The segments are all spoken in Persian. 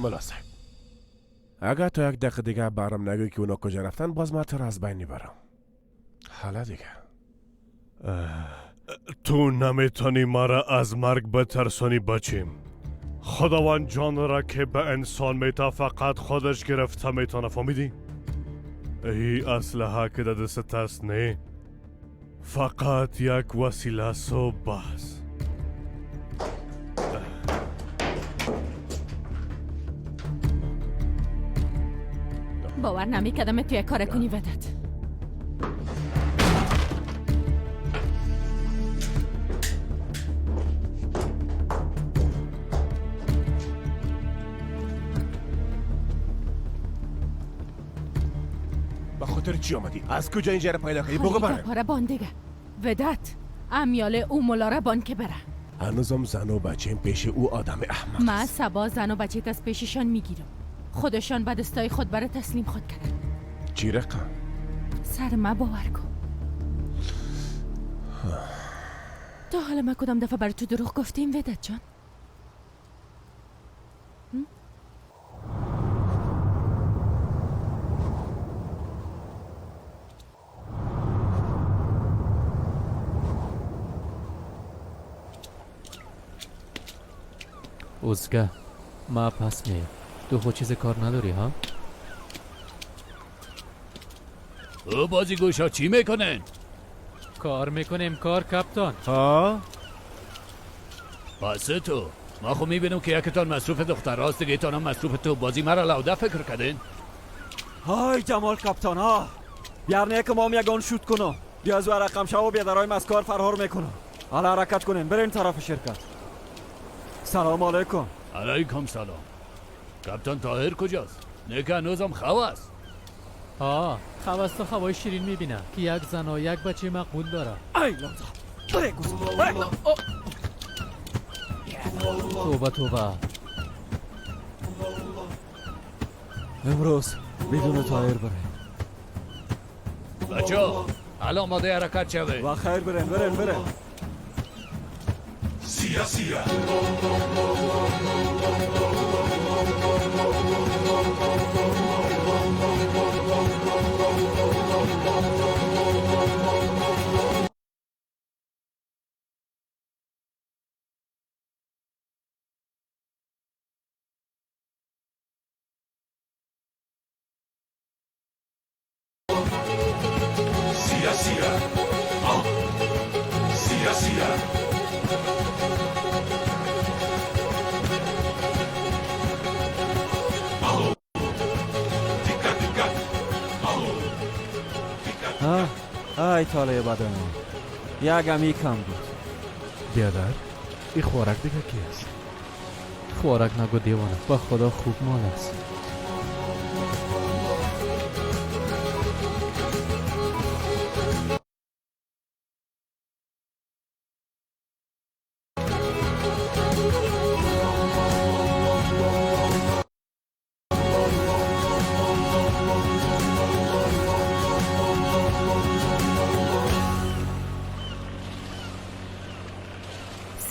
ملاسه اگر تا یک دقیقه دیگه برام نگوی که اونا کجا رفتن باز من تو را از بین میبرم. حالا دیگه تو نمیتونی مرا از مرگ بترسونی بچیم. خداوند جان را که به انسان میتا فقط خودش گرفته میتونه، فهمیدی؟ ای اسلحه که در دست است نه، فقط یک وسیله سو بس. باور نمیکردم تو یک کار کنی ودت. به خاطر چی آمدی؟ از کجا اینجا را پیدا کردی؟ بگو برم. پاره باندگه ودت امیال او ملاره بان که بره. هنوزم زن و بچه پیش او آدم احمق من سبا زن و بچه از پیششان میگیرم. خودشان به دستای خود برای تسلیم خود کردن. چی رقم؟ سر ما باور کن. تا حالا ما کدام دفعه برای تو دروغ گفتیم ودت جان؟ اوزگه ما پس میه. تو خود چیز کار نداری ها؟ او بازی گوشا چی میکنن؟ کار میکنیم کار کپتان. ها؟ پس تو ما خو میبینم که یکتان مصروف دختر راست دیگه تانم مصروف تو بازی مرا لوده فکر کردین؟ های جمال کپتان ها بیارنه که ما هم یگان شوت کنم. بیا از ورقم شو و بیادرهای مسکار فرار میکنم. حالا حرکت کنین برین طرف شرکت. سلام علیکم. علیکم سلام. کپتان طاهر کجاست؟ نه که هنوزم خو است. خواسته خوای شیرین میبینه که یک زن و یک بچه مقبول داره. ای لازم بره توبه توبه. امروز بدون طاهر بره بچه ها حالا آماده حرکت شوه. و خیر برین سیا ای طالع بدن یک امی کم بود. بیادر این خوارک دیگه کی است؟ خوارک نگو دیوانه، با خدا خوب مال است.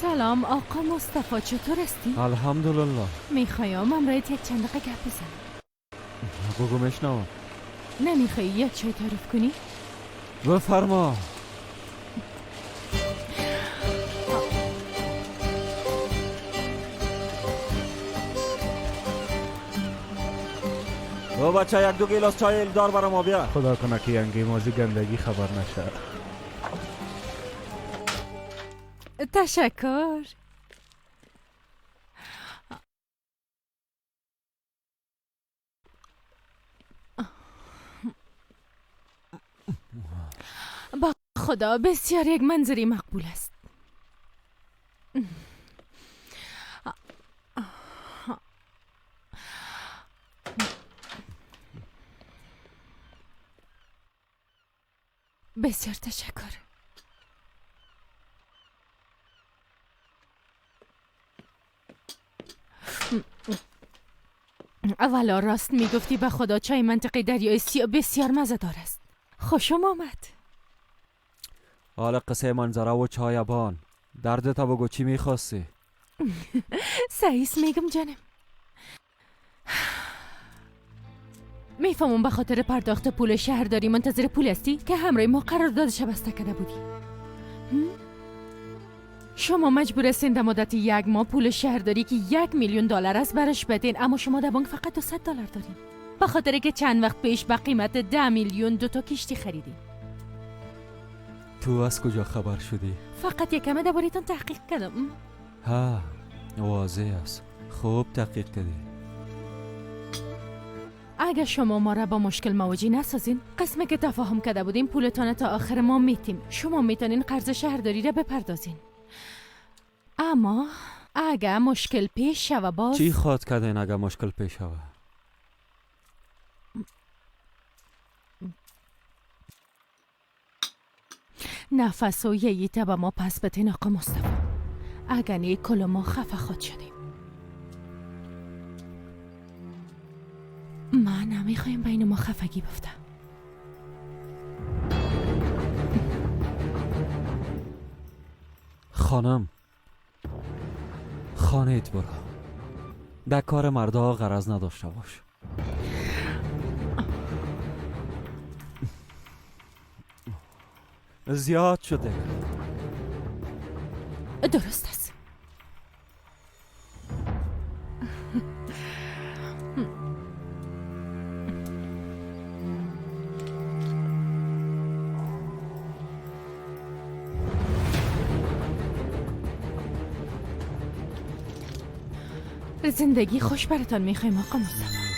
سلام آقا مصطفی چطور هستی؟ الحمدلله. میخوایم امرایت یک چند دقیقه گپ بزنم. بگو مشنوم. نمیخوایی یک چای تعریف کنی؟ بفرما. او بچه یک دو گیلاس چای دار برای ما بیار. خدا کنه که ینگی مازی گندگی خبر نشه. تشکر. با خدا بسیار یک منظری مقبول است. بسیار تشکر. اولا راست میگفتی به خدا چای منطقه دریای سیاه بسیار مزه‌دار است. خوشم آمد. حالا قصه منظره و چای بان دردتا بگو چی میخواستی؟ سعیس میگم جانم. میفهمم به خاطر پرداخت پول شهرداری منتظر پول هستی که همراه ما قراردادش بسته کرده بودی. شما مجبور هستین در مدت 1 ماه پول شهرداری که $1,000,000 است برش بدین، اما شما در بانک فقط $200 دارین. به خاطر که چند وقت پیش به قیمت 10 میلیون 2 کشتی خریدین. تو از کجا خبر شدی؟ فقط یکمه درباره‌تان تحقیق کردم. ها، واضح است. خوب تحقیق کردی. اگر شما ما را با مشکل مواجه نسازین، قسمی که تفاهم کرده بودیم پولتان تا آخر ما میتیم. شما میتونین قرض شهرداری را بپردازین. اما اگر مشکل پیش شوه باز چی خواد کردین اگر مشکل پیش شوه؟ نفس و یهیته به ما پس بتین آقا مصطفی. اگر نه کل ما خفه خود شدیم. من نمیخوایم بین ما خفگی بفته. خانم، خانه ایت برو. در کار مردا غرض نداشته باش. زیاد شده. درست است. زندگی خوش براتان میخوایم آقا مصطفی.